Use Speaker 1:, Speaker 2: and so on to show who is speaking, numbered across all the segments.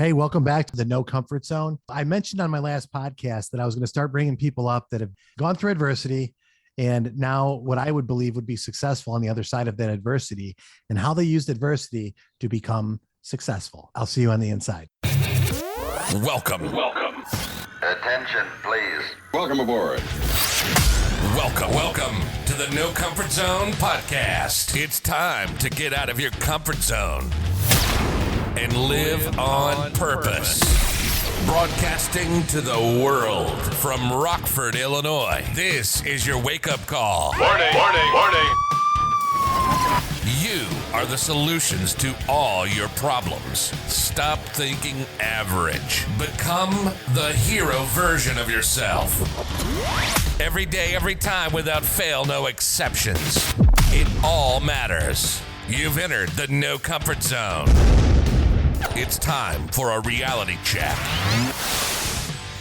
Speaker 1: Hey, welcome back to the No Comfort Zone. I mentioned on my last podcast that I was going to start bringing people up that have gone through adversity and now what I would believe would be successful on the other side of that adversity and how they used adversity to become successful. I'll see you on the inside.
Speaker 2: Welcome.
Speaker 3: Attention, please.
Speaker 4: Welcome aboard.
Speaker 2: Welcome to the No Comfort Zone podcast. It's time to get out of your comfort zone and live on purpose. Broadcasting to the world from Rockford, Illinois. This is your wake-up call.
Speaker 4: Warning.
Speaker 2: You are the solutions to all your problems. Stop thinking average. Become the hero version of yourself. Every day, every time, without fail, no exceptions. It all matters. You've entered the No Comfort Zone. It's time for a reality check.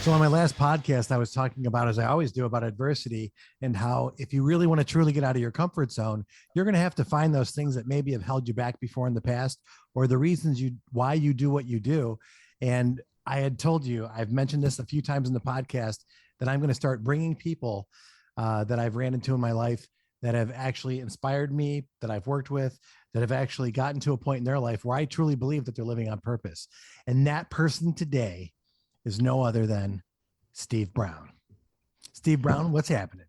Speaker 1: So on my last podcast, I was talking about, as I always do, about adversity and how if you really want to truly get out of your comfort zone, you're going to have to find those things that maybe have held you back before in the past, or the reasons why you do what you do. And I had told you, I've mentioned this a few times in the podcast, that I'm going to start bringing people that I've ran into in my life that have actually inspired me, that I've worked with, that have actually gotten to a point in their life where I truly believe that they're living on purpose. And that person today is no other than Steve Brown. Steve Brown, what's happening?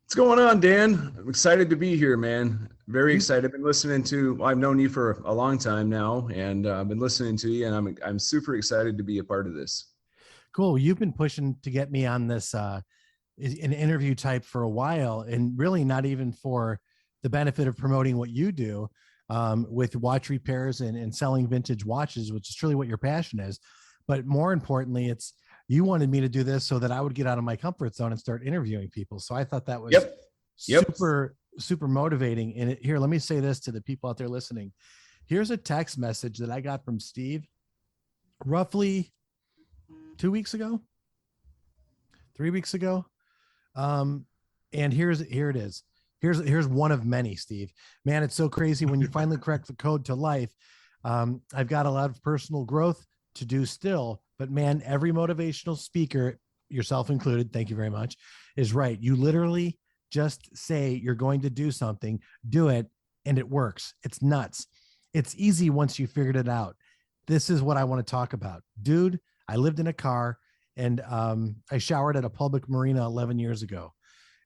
Speaker 5: What's going on, Dan? I'm excited to be here, man. Very excited. I've been listening to, I've known you for a long time now, and I've been listening to you, and I'm super excited to be a part of this.
Speaker 1: Cool. You've been pushing to get me on this, an interview type for a while, and really not even for the benefit of promoting what you do with watch repairs and selling vintage watches, which is truly what your passion is. But more importantly, you wanted me to do this so that I would get out of my comfort zone and start interviewing people. So I thought that was super motivating. And here, let me say this to the people out there listening. Here's a text message that I got from Steve roughly 3 weeks ago. And here it is. Here's one of many, Steve. Man, it's so crazy when you finally crack the code to life. I've got a lot of personal growth to do still, but man, every motivational speaker, yourself included, thank you very much, is right. You literally just say you're going to do something, do it, and it works. It's nuts. It's easy once you figured it out. This is what I want to talk about. Dude, I lived in a car and I showered at a public marina 11 years ago.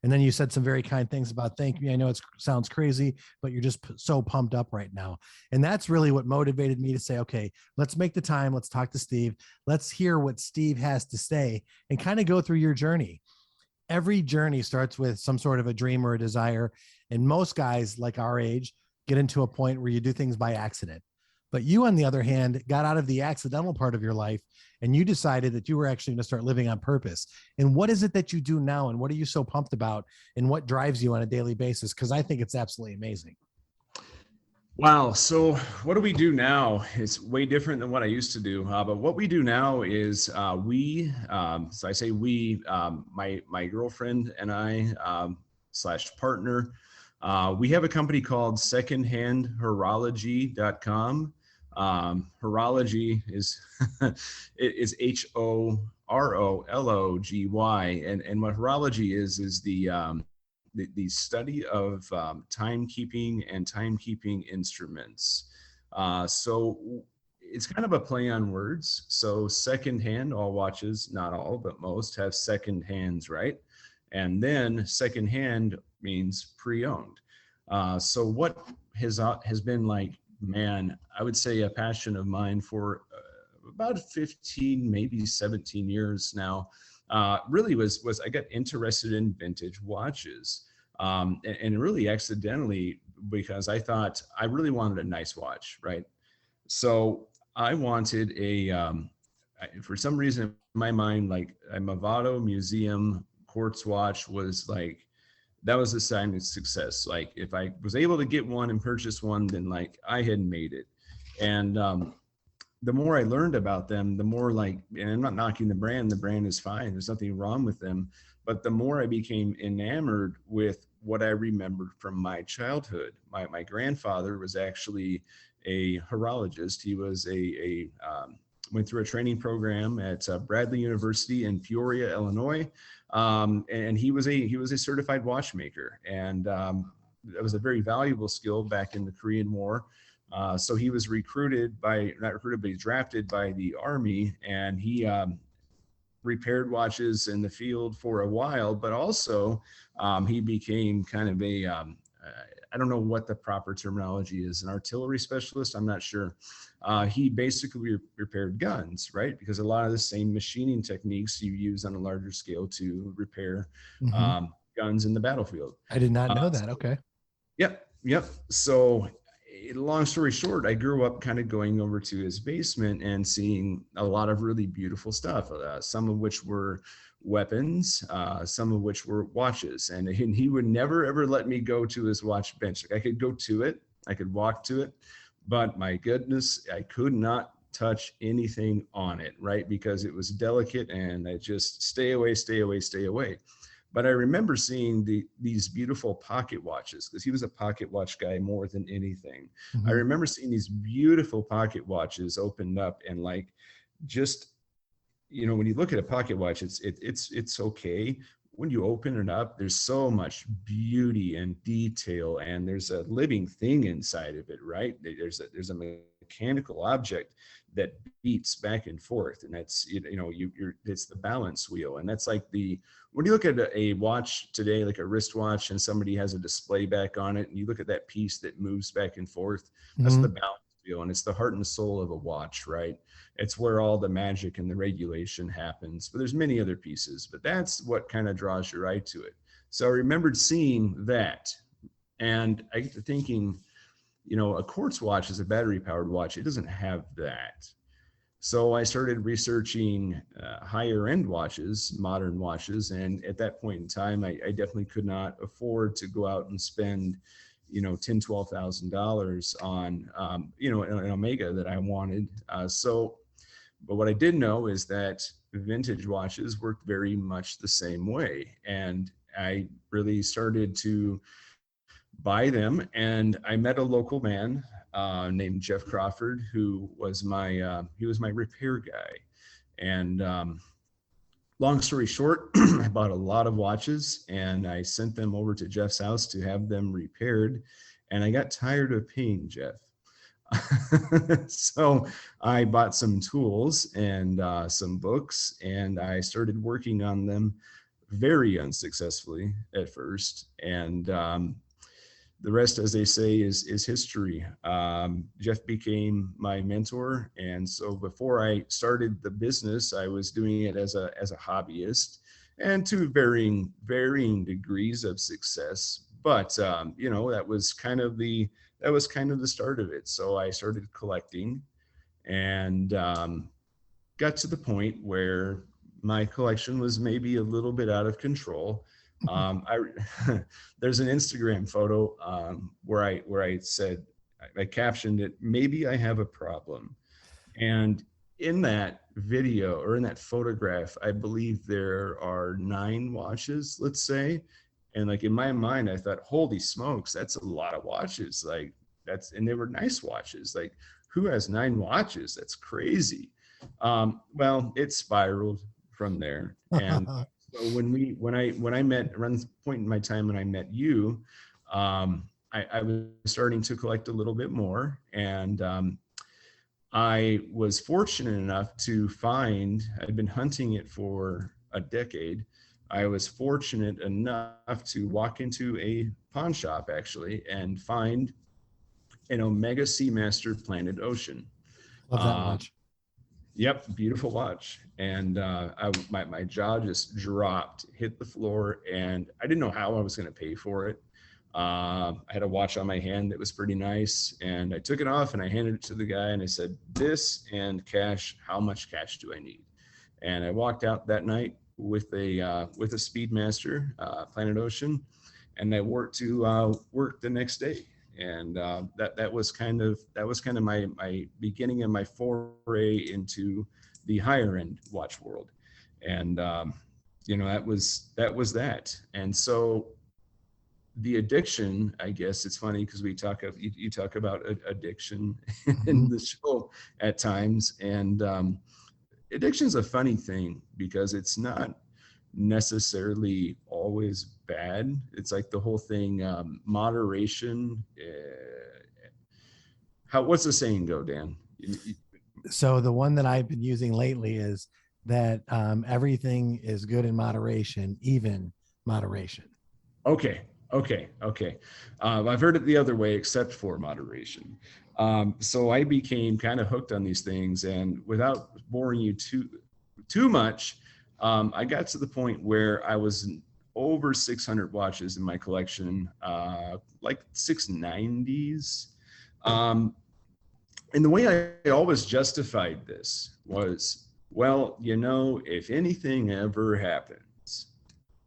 Speaker 1: And then you said some very kind things about thank me. I know it sounds crazy, but you're just so pumped up right now. And that's really what motivated me to say, okay, let's make the time. Let's talk to Steve. Let's hear what Steve has to say and kind of go through your journey. Every journey starts with some sort of a dream or a desire. And most guys like our age get into a point where you do things by accident. But you, on the other hand, got out of the accidental part of your life and you decided that you were actually going to start living on purpose. And what is it that you do now? And what are you so pumped about? And what drives you on a daily basis? Because I think it's absolutely amazing.
Speaker 5: Wow. So what do we do now? It's way different than what I used to do. But what we do now is so I say we, my girlfriend and I / partner, we have a company called secondhandhorology.com. Horology is is HOROLOGY, and what horology is the study of timekeeping and timekeeping instruments. So it's kind of a play on words. So secondhand, all watches, not all, but most have second hands, right? And then secondhand means pre-owned. So what has been like, man, I would say a passion of mine for about 15, maybe 17 years now, really was I got interested in vintage watches. And really accidentally, because I thought I really wanted a nice watch, right? So I wanted for some reason in my mind, like a Movado Museum quartz watch was like, that was a sign of success. Like if I was able to get one and purchase one, then like I had made it. And the more I learned about them, the more like, and I'm not knocking the brand is fine. There's nothing wrong with them. But the more I became enamored with what I remembered from my childhood. My grandfather was actually a horologist. He was a went through a training program at Bradley University in Peoria, Illinois, and he was a certified watchmaker, and that was a very valuable skill back in the Korean War. So he was not recruited, but he's drafted by the Army, and he repaired watches in the field for a while, but also he became kind of I don't know what the proper terminology is, an artillery specialist. I'm not sure. He basically repaired guns, right? Because a lot of the same machining techniques you use on a larger scale to repair guns in the battlefield.
Speaker 1: I did not know that. Okay.
Speaker 5: Yep. So long story short, I grew up kind of going over to his basement and seeing a lot of really beautiful stuff, some of which were weapons, some of which were watches. And he would never, ever let me go to his watch bench. I could go to it, I could walk to it, but my goodness, I could not touch anything on it, right? Because it was delicate and I just stay away. But I remember seeing these beautiful pocket watches, because he was a pocket watch guy more than anything. I remember seeing these beautiful pocket watches opened up, and like, just, when you look at a pocket watch, it's okay. When you open it up, there's so much beauty and detail, and there's a living thing inside of it, right? There's a mechanical object that beats back and forth, and that's it's the balance wheel. And that's like when you look at a watch today, like a wristwatch, and somebody has a display back on it, and you look at that piece that moves back and forth, that's the balance wheel, and it's the heart and soul of a watch, right? It's where all the magic and the regulation happens. But there's many other pieces, but that's what kind of draws your eye to it. So I remembered seeing that, and I get to thinking, a quartz watch is a battery powered watch. It doesn't have that. So I started researching higher end watches, modern watches. And at that point in time, I definitely could not afford to go out and spend, $10,000, $12,000 on, an Omega that I wanted. But what I did know is that vintage watches worked very much the same way. And I really started to buy them, and I met a local man named Jeff Crawford, who was my repair guy. And long story short, I bought a lot of watches, and I sent them over to Jeff's house to have them repaired, and I got tired of paying Jeff. So I bought some tools and some books, and I started working on them very unsuccessfully at first. And the rest, as they say, is history. Jeff became my mentor. And so before I started the business, I was doing it as a hobbyist, and to varying degrees of success. But, that was kind of the start of it. So I started collecting, and got to the point where my collection was maybe a little bit out of control. There's an Instagram photo where I said, I captioned it, "Maybe I have a problem." And in that video, or in that photograph, I believe there are 9 watches, let's say. And like, in my mind, I thought, holy smokes, that's a lot of watches. Like, and they were nice watches. Like, who has 9 watches? That's crazy. Well, it spiraled from there. And so when I met, around the point in my time when I met you, I was starting to collect a little bit more, and I was fortunate enough to find, I'd been hunting it for a decade. I was fortunate enough to walk into a pawn shop, actually, and find an Omega Seamaster Planet Ocean.
Speaker 1: Love that watch.
Speaker 5: Yep, beautiful watch. And my jaw just dropped, hit the floor, and I didn't know how I was going to pay for it. I had a watch on my hand that was pretty nice, and I took it off and I handed it to the guy, and I said, "This and cash. How much cash do I need?" And I walked out that night with a Speedmaster Planet Ocean, and I worked to work the next day. And that was kind of my beginning of my foray into the higher end watch world. And that was that. And so the addiction, I guess it's funny because you talk about addiction in
Speaker 1: Mhm.
Speaker 5: the show at times, and addiction is a funny thing because it's not necessarily always bad. It's like the whole thing, moderation. What's the saying go, Dan?
Speaker 1: So the one that I've been using lately is that everything is good in moderation, even moderation.
Speaker 5: Okay. I've heard it the other way, except for moderation. So I became kind of hooked on these things, and without boring you too much, I got to the point where I was over 600 watches in my collection, like 690s. And the way I always justified this was, well, if anything ever happens,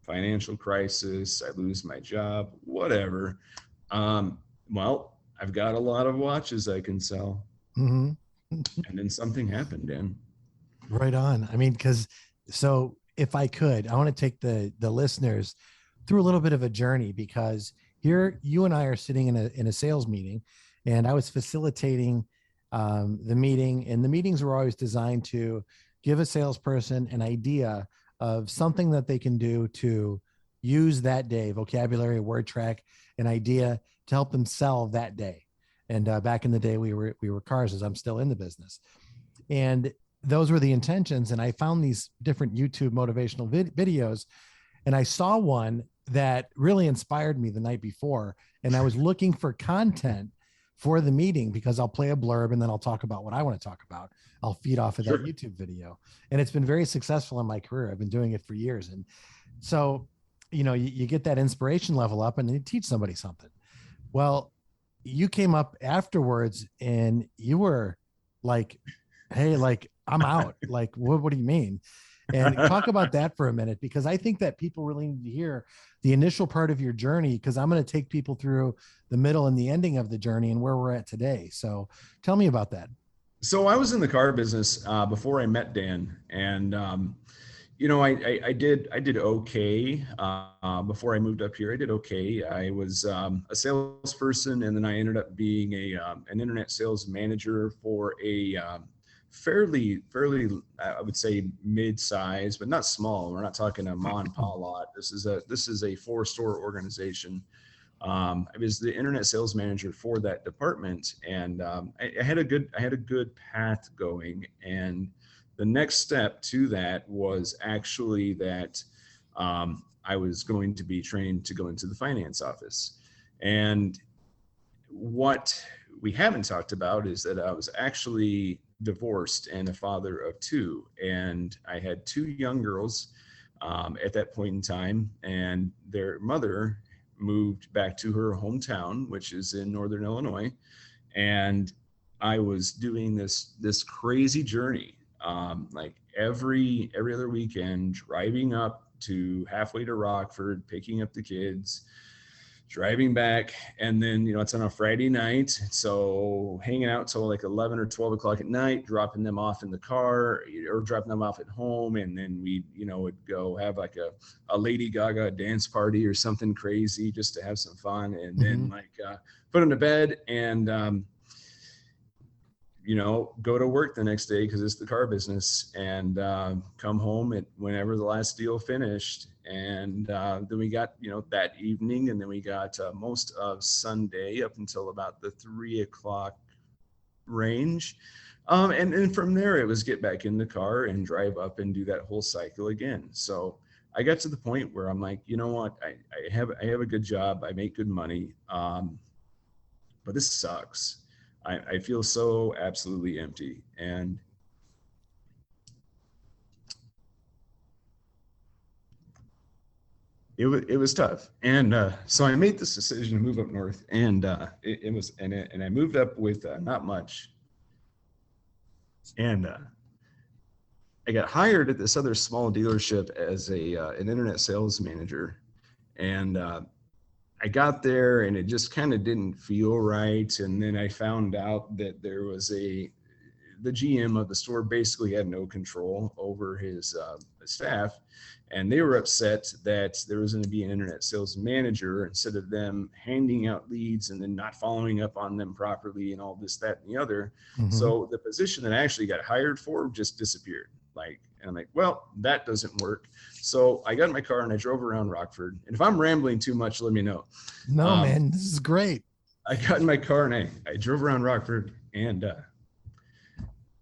Speaker 5: financial crisis, I lose my job, whatever, well, I've got a lot of watches I can sell.
Speaker 1: Mm-hmm.
Speaker 5: And then something happened, Dan.
Speaker 1: Right on. I mean, so if I could, I want to take the listeners through a little bit of a journey, because here you and I are sitting in a sales meeting, and I was facilitating the meeting, and the meetings were always designed to give a salesperson an idea of something that they can do to use that day, vocabulary, word track, an idea to help them sell that day. And back in the day, we were cars, as I'm still in the business. And those were the intentions. And I found these different YouTube motivational videos, and I saw one that really inspired me the night before. And I was looking for content for the meeting, because I'll play a blurb and then I'll talk about what I want to talk about. I'll feed off of that YouTube video. And it's been very successful in my career. I've been doing it for years. And so, you get that inspiration level up and you teach somebody something. Well, you came up afterwards and you were like, hey, like, I'm out. Like, what do you mean? And talk about that for a minute, because I think that people really need to hear the initial part of your journey, because I'm going to take people through the middle and the ending of the journey and where we're at today. So tell me about that.
Speaker 5: So I was in the car business before I met Dan, and I did okay before I moved up here. I did okay. I was a salesperson, and then I ended up being an internet sales manager for a fairly, I would say, mid-size, but not small. We're not talking a mom and pop lot. This is a 4-store organization. I was the internet sales manager for that department, and I had a good path going. And the next step to that was actually that I was going to be trained to go into the finance office. And what we haven't talked about is that I was actually divorced and a father of 2, and I had 2 young girls at that point in time, and their mother moved back to her hometown, which is in Northern Illinois. And I was doing this crazy journey, like every other weekend, driving up to halfway to Rockford, picking up the kids, driving back, and then it's on a Friday night, so hanging out till like 11 or 12 o'clock at night, dropping them off in the car or dropping them off at home, and then we would go have like a Lady Gaga dance party or something crazy just to have some fun, and then put them to bed and go to work the next day because it's the car business, and come home at whenever the last deal finished. And then we got, that evening, and then we got most of Sunday up until about the 3 o'clock range. And from there, it was get back in the car and drive up and do that whole cycle again. So I got to the point where I'm like, you know what, I have a good job. I make good money. But this sucks. I feel so absolutely empty. And it was tough. And so I made this decision to move up north, and I moved up with not much. And I got hired at this other small dealership as an internet sales manager. And I got there and it just kind of didn't feel right. And then I found out that there was the GM of the store basically had no control over his staff, and they were upset that there was going to be an internet sales manager instead of them handing out leads and then not following up on them properly and all this, that, and the other. So the position that I actually got hired for just disappeared. And I'm like, well, that doesn't work. So I got in my car and I drove around Rockford. And if I'm rambling too much, let me know.
Speaker 1: No, man, this is great. I
Speaker 5: got in my car and I drove around Rockford, and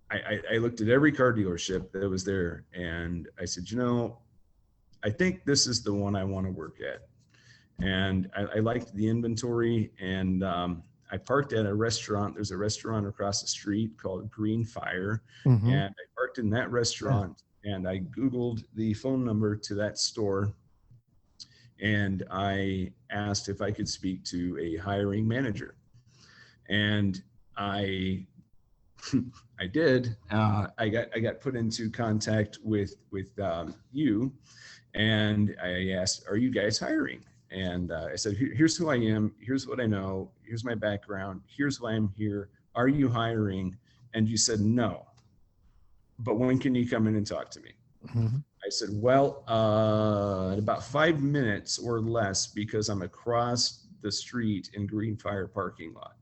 Speaker 5: I looked at every car dealership that was there, and I said, I think this is the one I want to work at. And I liked the inventory, and I parked at a restaurant. There's a restaurant across the street called Green Fire. And I parked in that restaurant, and I Googled the phone number to that store. And I asked if I could speak to a hiring manager. And I did. I got put into contact with you, and I asked, "Are you guys hiring?" And I said, "Here's who I am. Here's what I know. Here's my background. Here's why I'm here. Are you hiring?" And you said, "No. But when can you come in and talk to me?" I said, "Well, in about 5 minutes or less, because I'm across the street in Green Fire parking lot."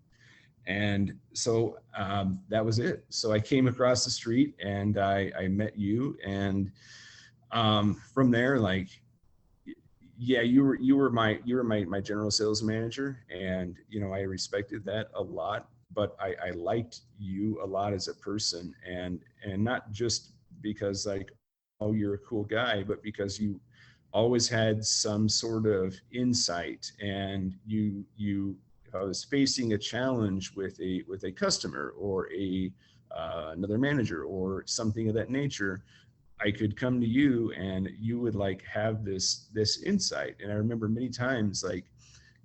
Speaker 5: And so that was it. So I came across the street and I met you. And from there, you were my general sales manager, and I respected that a lot. But I liked you a lot as a person, and not just because oh, you're a cool guy, but because you always had some sort of insight, and you if I was facing a challenge with a customer or another manager or something of that nature, I could come to you and you would have this insight. And I remember many times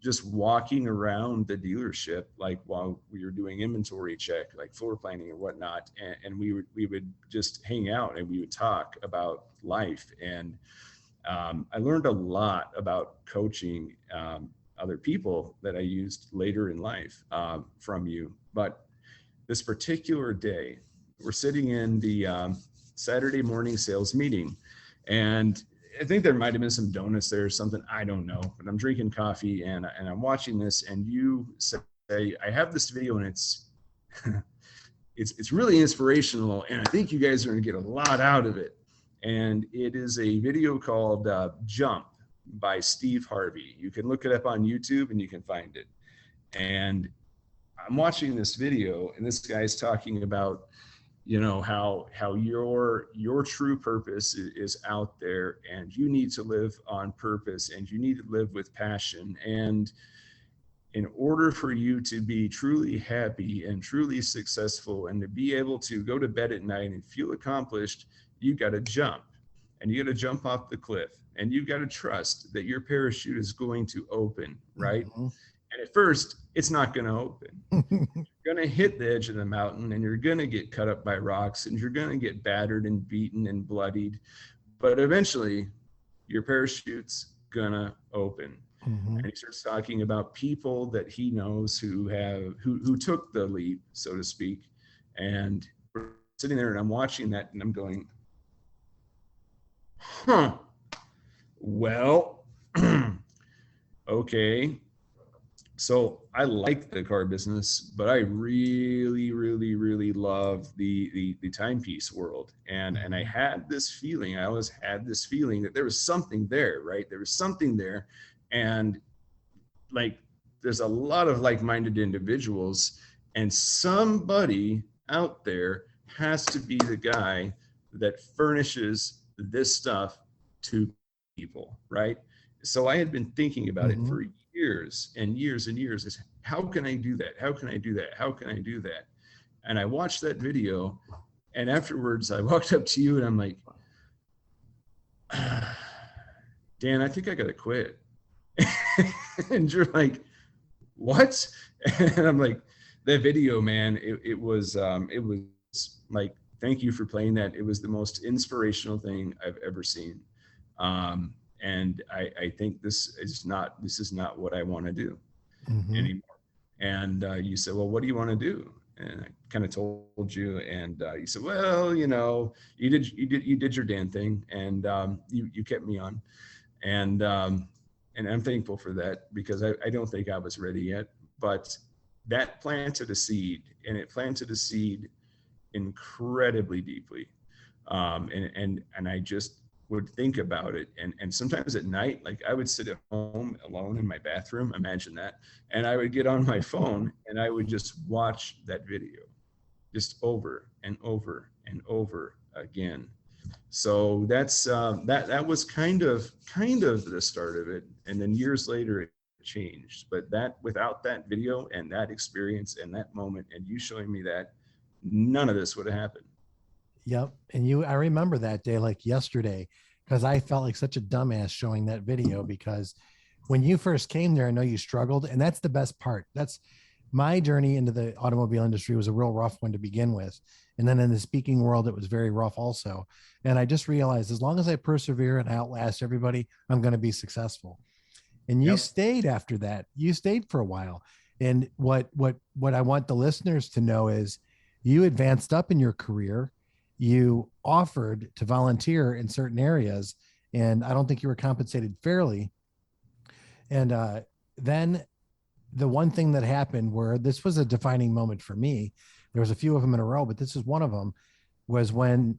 Speaker 5: just walking around the dealership, while we were doing inventory check, floor planning or whatnot, and we would just hang out and we would talk about life. And I learned a lot about coaching other people that I used later in life from you. But this particular day, we're sitting in the Saturday morning sales meeting, and I think there might have been some donuts there or something, I don't know, but I'm drinking coffee and I'm watching this, and you say, "I have this video and it's it's really inspirational, and I think you guys are going to get a lot out of it." And it is a video called Jump by Steve Harvey. You can look it up on YouTube and you can find it. And I'm watching this video, and this guy's talking about how your true purpose is out there, and you need to live on purpose, and you need to live with passion. And in order for you to be truly happy and truly successful and to be able to go to bed at night and feel accomplished, you got to jump, and you got to jump off the cliff, and you got to trust that your parachute is going to open, right? And at first, it's not going to open. You're going to hit the edge of the mountain, and you're going to get cut up by rocks, and you're going to get battered and beaten and bloodied. But eventually, your parachute's going to open. And he starts talking about people that he knows who took the leap, so to speak. And we're sitting there, and I'm watching that, and I'm going, well, okay. So I like the car business, but I really, really, really love the timepiece world. And I had this feeling, I always had this feeling that there was something there, right? There was something there. And there's a lot of like-minded individuals, and somebody out there has to be the guy that furnishes this stuff to people, right? So I had been thinking about it for years and years and years. Is how can I do that? How can I do that? How can I do that? And I watched that video, and afterwards I walked up to you and I'm like, Dan, I think I gotta quit. And you're like, what? And I'm like, that video, man, it was like, thank you for playing that. It was the most inspirational thing I've ever seen. And I think this is not what I want to do anymore. And you said, well, what do you want to do? And I kind of told you, and you said, well, you know, you did your damn thing, and you kept me on, and I'm thankful for that, because I don't think I was ready yet, but that planted a seed, and it planted a seed incredibly deeply, and I just would think about it, and sometimes at night, like I would sit at home alone in my bathroom, imagine that, and I would get on my phone and I would just watch that video just over and over and over again. So that's that was kind of the start of it, and then years later it changed. But that, without that video and that experience and that moment and you showing me that, none of this would have happened.
Speaker 1: Yep. And I remember that day like yesterday, because I felt like such a dumbass showing that video, because when you first came there, I know you struggled. And that's the best part. That's my journey into the automobile industry was a real rough one to begin with. And then in the speaking world, it was very rough also. And I just realized as long as I persevere and outlast everybody, I'm going to be successful. And you stayed after that. You stayed for a while. And what I want the listeners to know is you advanced up in your career. You offered to volunteer in certain areas, and I don't think you were compensated fairly. And then the one thing that happened, where this was a defining moment for me, there was a few of them in a row, but this is one of them, was when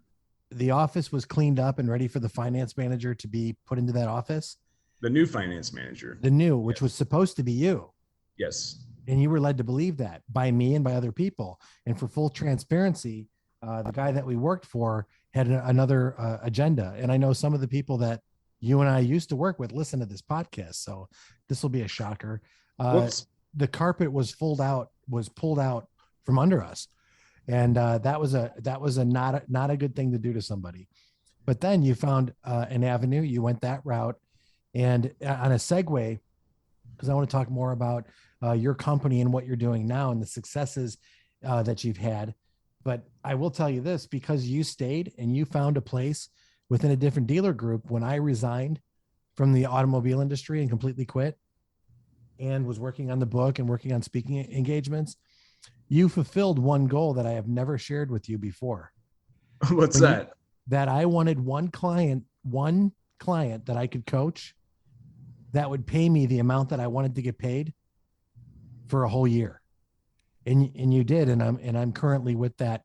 Speaker 1: the office was cleaned up and ready for the finance manager to be put into that office.
Speaker 5: The new finance manager.
Speaker 1: Which was supposed to be you.
Speaker 5: Yes.
Speaker 1: And you were led to believe that by me and by other people. And for full transparency, the guy that we worked for had another agenda. And I know some of the people that you and I used to work with listen to this podcast. So this will be a shocker. The carpet was pulled out from under us. And that was not a good thing to do to somebody. But then you found an avenue, you went that route. And on a segue, because I want to talk more about your company and what you're doing now and the successes that you've had. But I will tell you this, because you stayed and you found a place within a different dealer group. When I resigned from the automobile industry and completely quit and was working on the book and working on speaking engagements, you fulfilled one goal that I have never shared with you before.
Speaker 5: What's that?
Speaker 1: That I wanted one client that I could coach that would pay me the amount that I wanted to get paid for a whole year. And you did. And I'm currently with that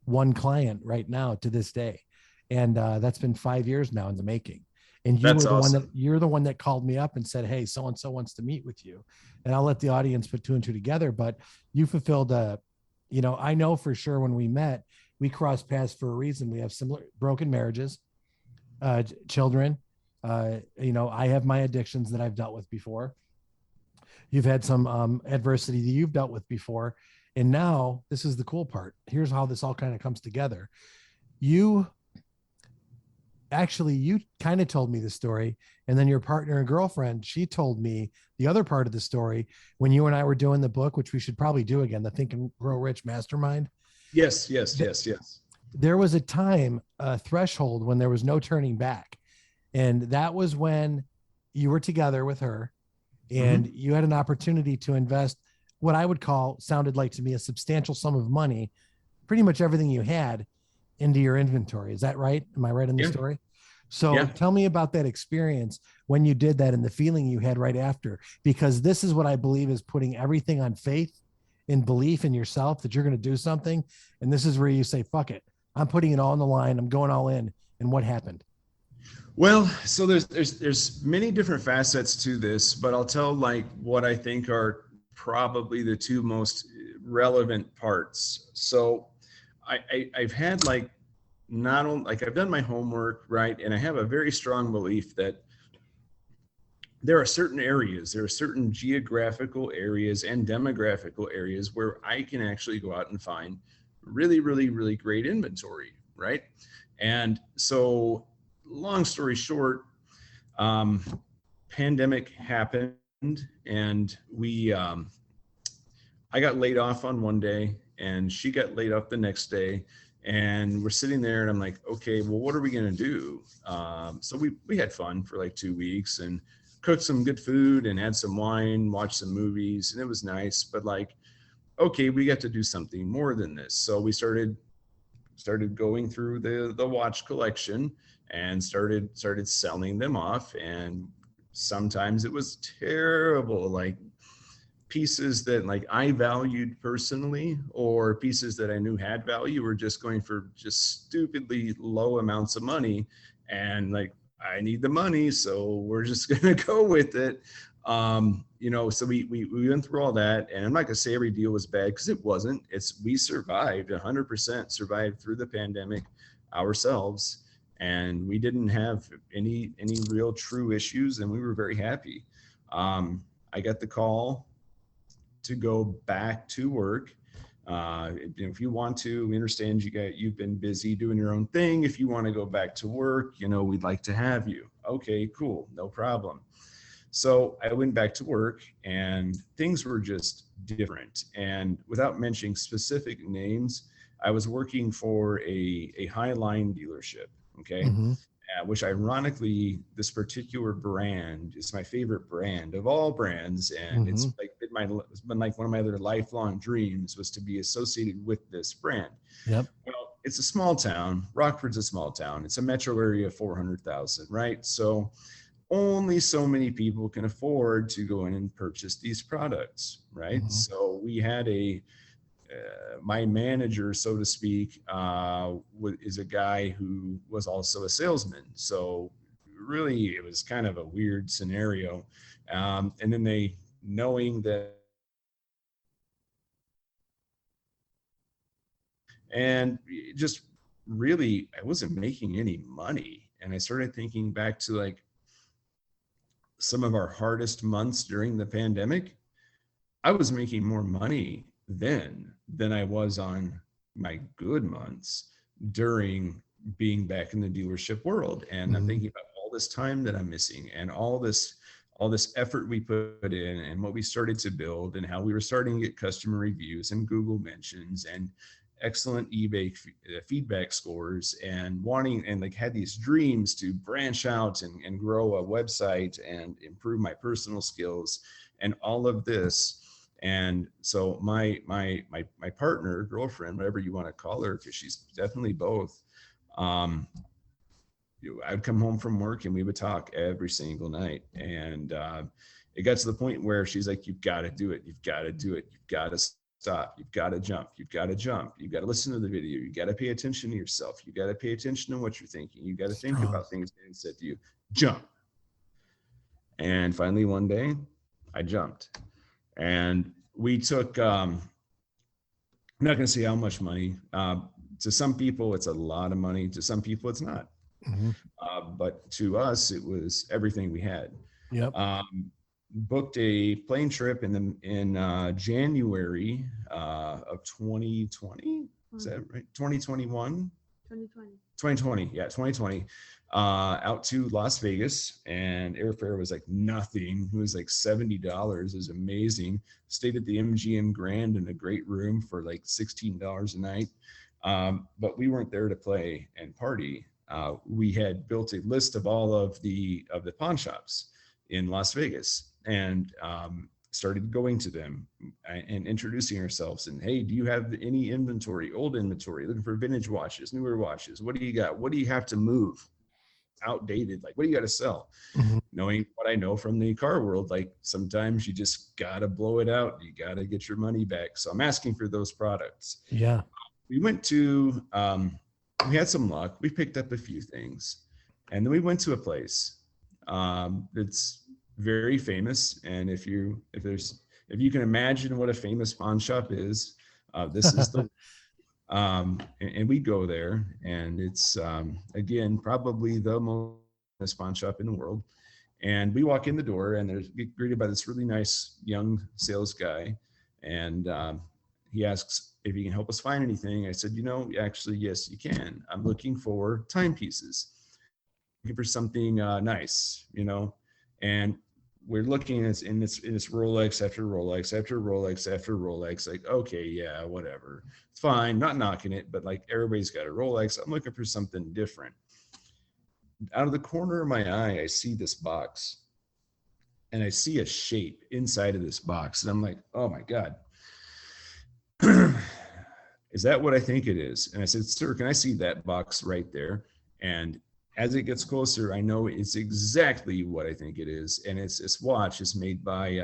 Speaker 1: one client right now to this day. And that's been 5 years now in the making. And you're the one that called me up and said, hey, so-and-so wants to meet with you. And I'll let the audience put two and two together, but you fulfilled I know for sure when we met, we crossed paths for a reason. We have similar broken marriages, children. I have my addictions that I've dealt with before. You've had some adversity that you've dealt with before. And now this is the cool part. Here's how this all kind of comes together. You kind of told me the story. And then your partner and girlfriend, she told me the other part of the story when you and I were doing the book, which we should probably do again, the Think and Grow Rich Mastermind.
Speaker 5: Yes.
Speaker 1: There was a time, a threshold when there was no turning back. And that was when you were together with her and you had an opportunity to invest what I would call, sounded like to me, a substantial sum of money, pretty much everything you had, into your inventory. Is that right? Am I right in the story? So tell me about that experience when you did that and the feeling you had right after, because this is what I believe is putting everything on faith and belief in yourself that you're going to do something. And this is where you say, fuck it. I'm putting it all on the line. I'm going all in. And what happened?
Speaker 5: Well, so there's many different facets to this, but I'll tell like what I think are probably the two most relevant parts. So I've had like, not only like I've done my homework, right? And I have a very strong belief that there are certain geographical areas and demographical areas where I can actually go out and find really, really, really great inventory, right? And so long story short, pandemic happened and I got laid off on one day and she got laid off the next day. And we're sitting there and I'm like, okay, well, what are we going to do? So we had fun for like 2 weeks and cooked some good food and had some wine, watched some movies, and it was nice. But like, okay, we got to do something more than this. So we started going through the watch collection and started selling them off. And sometimes it was terrible, like pieces that like I valued personally, or pieces that I knew had value, were just going for just stupidly low amounts of money. And like, I need the money, so we're just gonna go with it. So we went through all that, and I'm not gonna say every deal was bad, because it wasn't. We survived, 100% survived through the pandemic ourselves, and we didn't have any real true issues, and we were very happy. I got the call to go back to work. If you want to, we understand you've been busy doing your own thing. If you want to go back to work, we'd like to have you. Okay, cool, no problem. So I went back to work, and things were just different. And without mentioning specific names, I was working for a Highline dealership. Okay.
Speaker 1: Mm-hmm.
Speaker 5: Which ironically, this particular brand is my favorite brand of all brands. And it's been like one of my other lifelong dreams was to be associated with this brand.
Speaker 1: Yep.
Speaker 5: Well, it's a small town. Rockford's a small town. It's a metro area of 400,000, right? So only so many people can afford to go in and purchase these products, right? Mm-hmm. So we had my manager, so to speak, is a guy who was also a salesman. So really, it was kind of a weird scenario. And then knowing that, and just really, I wasn't making any money. And I started thinking back to like some of our hardest months during the pandemic. I was making more money then than I was on my good months during being back in the dealership world. And I'm thinking about all this time that I'm missing, and all this effort we put in, and what we started to build, and how we were starting to get customer reviews and Google mentions and excellent eBay feedback scores, and had these dreams to branch out and grow a website and improve my personal skills and all of this. And so my partner, girlfriend, whatever you want to call her, because she's definitely both, I'd come home from work and we would talk every single night. And it got to the point where she's like, you've got to do it. You've got to do it. You've got to stop. You've got to jump. You've got to jump. You've got to listen to the video. You got to pay attention to yourself. You got to pay attention to what you're thinking. You got to think about things being said to you. Jump. And finally, one day, I jumped. And we took, I'm not going to say how much money. To some people, it's a lot of money. To some people, it's not. Mm-hmm. But to us, it was everything we had.
Speaker 1: Yep.
Speaker 5: Booked a plane trip in January of 2020. Is that right? 2021? 2020. Yeah, 2020. Out to Las Vegas, and airfare was like nothing. It was like $70. It was amazing. Stayed at the MGM Grand in a great room for like $16 a night. But we weren't there to play and party. We had built a list of all of the pawn shops in Las Vegas, and started going to them and introducing ourselves. And hey, do you have any inventory, old inventory, looking for vintage watches, newer watches? What do you got? What do you have to move? Outdated, like what do you got to sell? Mm-hmm. Knowing what I know from the car world, like sometimes you just gotta blow it out. You gotta get your money back. So I'm asking for those products.
Speaker 1: Yeah.
Speaker 5: We went to, we had some luck. We picked up a few things, and then we went to a place that's very famous. And if you can imagine what a famous pawn shop is, this is the and we go there, and it's again probably the most pawn shop in the world. And we walk in the door, and we get greeted by this really nice young sales guy, and he asks if he can help us find anything. I said, actually, yes, you can. I'm looking for timepieces, looking for something nice, and we're looking at in this Rolex after Rolex after Rolex after Rolex. Like, okay, yeah, whatever, it's fine, not knocking it, but like everybody's got a Rolex. I'm looking for something different. Out of the corner of my eye, I see this box, and I see a shape inside of this box, and I'm like, oh my God. is that what I think it is? And I said, sir, can I see that box right there? And as it gets closer, I know it's exactly what I think it is. And it's watch is made by,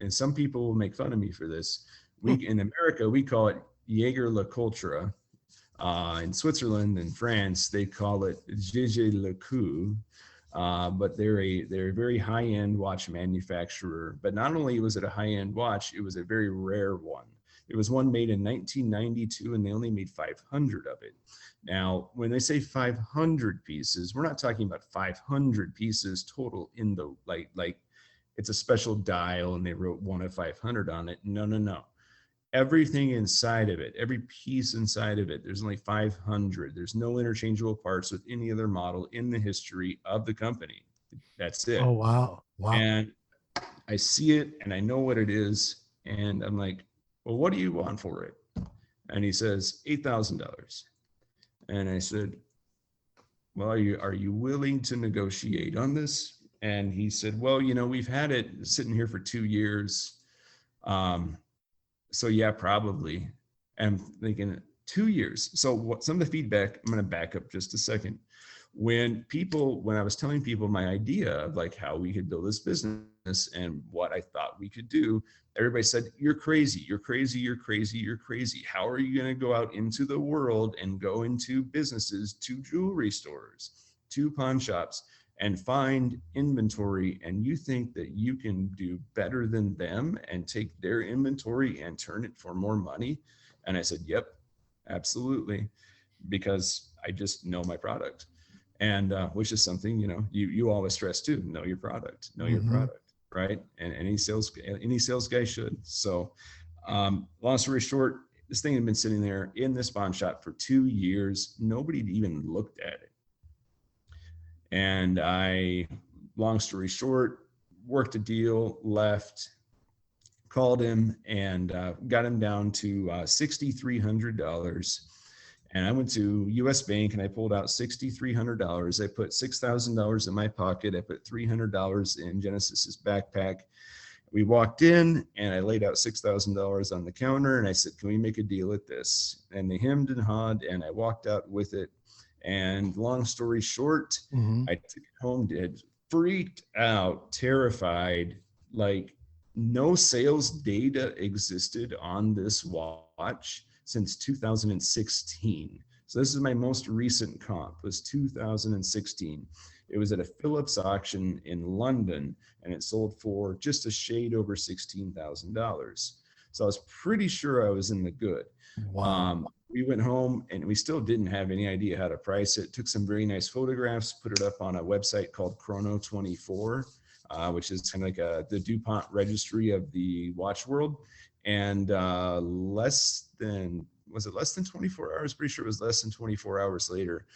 Speaker 5: and some people will make fun of me for this. In America, we call it Jaeger-LeCoultre. In Switzerland and France, they call it Jaeger-LeCoultre. But they're a very high-end watch manufacturer. But not only was it a high-end watch, it was a very rare one. It was one made in 1992, and they only made 500 of it. Now, when they say 500 pieces, we're not talking about 500 pieces total in the like it's a special dial and they wrote 1 of 500 on it. No. Everything inside of it, every piece inside of it, there's only 500. There's no interchangeable parts with any other model in the history of the company. That's it.
Speaker 1: Oh, wow.
Speaker 5: And I see it and I know what it is. And I'm like, well, what do you want for it? And he says, $8,000. And I said, well, are you willing to negotiate on this? And he said, well, we've had it sitting here for 2 years. So yeah, probably. I'm thinking 2 years. So what some of the feedback, I'm going to back up just a second. When I was telling people my idea of like how we could build this business and what I thought we could do, everybody said, you're crazy, you're crazy, you're crazy, you're crazy. How are you going to go out into the world and go into businesses, to jewelry stores, to pawn shops, and find inventory, and you think that you can do better than them and take their inventory and turn it for more money? And I said, yep, absolutely, because I just know my product. And which is something, you always stress too, know your product, your product, right? And any sales guy should. So long story short, this thing had been sitting there in this pawn shop for 2 years. Nobody even looked at it. And I, long story short, worked a deal, left, called him, and got him down to $6,300. And I went to US Bank and I pulled out $6,300. I put $6,000 in my pocket. I put $300 in Genesis's backpack. We walked in and I laid out $6,000 on the counter and I said, can we make a deal at this? And they hemmed and hawed and I walked out with it. And long story short, I took it home, freaked out, terrified, like no sales data existed on this watch since 2016. So this is my most recent comp, was 2016. It was at a Phillips auction in London and it sold for just a shade over $16,000. So I was pretty sure I was in the good.
Speaker 1: Wow.
Speaker 5: We went home and we still didn't have any idea how to price it. Took some very nice photographs, put it up on a website called Chrono24, which is kind of like the DuPont registry of the watch world. And less than 24 hours? Pretty sure it was less than 24 hours later.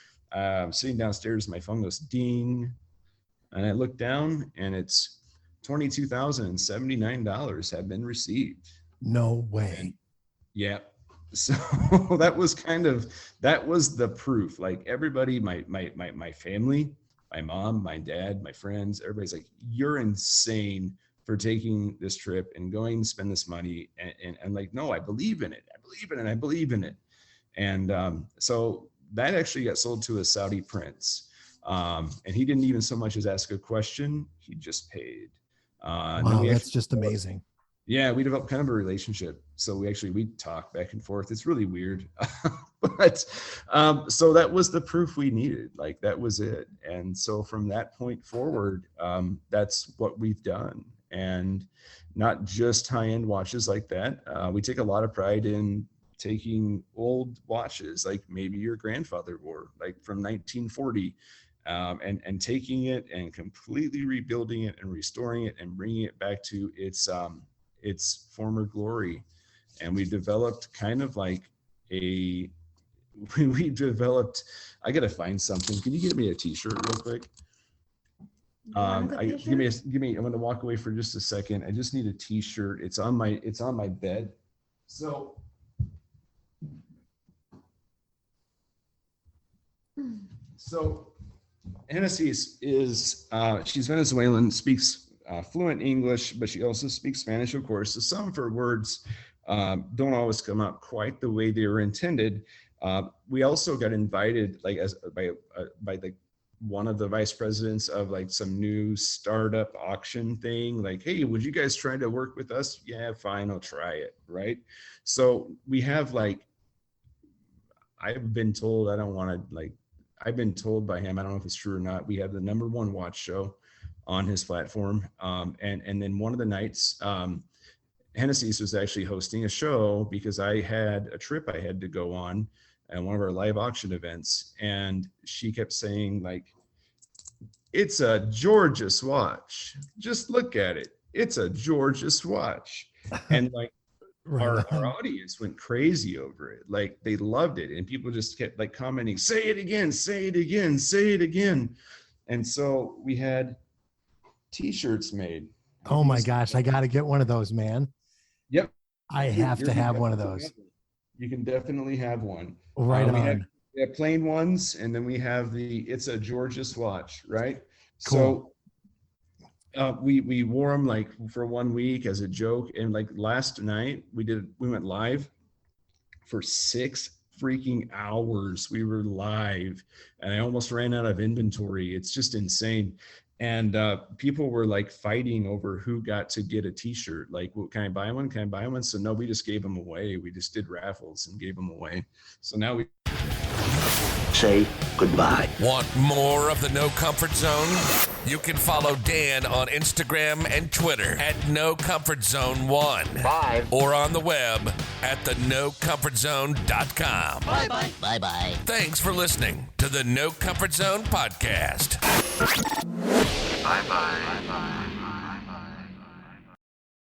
Speaker 5: Sitting downstairs, my phone goes ding. And I look down and it's $22,079 have been received.
Speaker 1: No way.
Speaker 5: And, yeah. So that was the proof. Like everybody, my family, my mom, my dad, my friends, everybody's like, you're insane for taking this trip and going to spend this money. And like, no, I believe in it. I believe in it. And so that actually got sold to a Saudi prince. And he didn't even so much as ask a question. He just paid.
Speaker 1: Wow, that's just amazing.
Speaker 5: Yeah, we developed kind of a relationship. So we talk back and forth. It's really weird. But so that was the proof we needed. Like that was it. And so from that point forward, that's what we've done. And not just high-end watches like that. We take a lot of pride in taking old watches, like maybe your grandfather wore, like from 1940, and taking it and completely rebuilding it and restoring it and bringing it back to its former glory. And we developed kind of like I gotta find something. Can you give me a t-shirt real quick? I'm gonna walk away for just a second. I just need a t-shirt. It's on my bed. So Hennessy is she's Venezuelan, speaks fluent English, but she also speaks Spanish, of course. So some of her words don't always come out quite the way they were intended. We also got invited, like, as by like one of the vice presidents of like some new startup auction thing, like, hey, would you guys try to work with us? Yeah, fine, I'll try it. Right. So we have, like, I've been told, I've been told by him, I don't know if it's true or not, we have the #1 watch show on his platform. And then one of the nights, Hennessy's was actually hosting a show because I had a trip I had to go on at one of our live auction events. And she kept saying, like, it's a Georges watch. Just look at it. It's a Georges watch. And like, our audience went crazy over it. Like, they loved it. And people just kept like commenting, say it again, say it again, say it again. And so we had t-shirts made.
Speaker 1: Oh my gosh, I got to get one of those, man.
Speaker 5: Yep.
Speaker 1: I have to have one of those.
Speaker 5: You can definitely have one.
Speaker 1: Right
Speaker 5: on. We have plain ones, and then we have it's a Georges watch, right?
Speaker 1: Cool.
Speaker 5: So we wore them like for 1 week as a joke. And like last night we went live for 6 freaking hours. We were live and I almost ran out of inventory. It's just insane. And people were like fighting over who got to get a t-shirt. Like, well, can I buy one? Can I buy one? So no, we just gave them away. We just did raffles and gave them away. So now we
Speaker 3: Say goodbye.
Speaker 2: Want more of the No Comfort Zone? You can follow Dan on Instagram and Twitter at No Comfort Zone 1.
Speaker 3: Bye.
Speaker 2: Or on the web at thenocomfortzone.com.
Speaker 4: Bye-bye. Bye-bye.
Speaker 2: Thanks for listening to the No Comfort Zone podcast.
Speaker 3: Bye-bye. Bye-bye.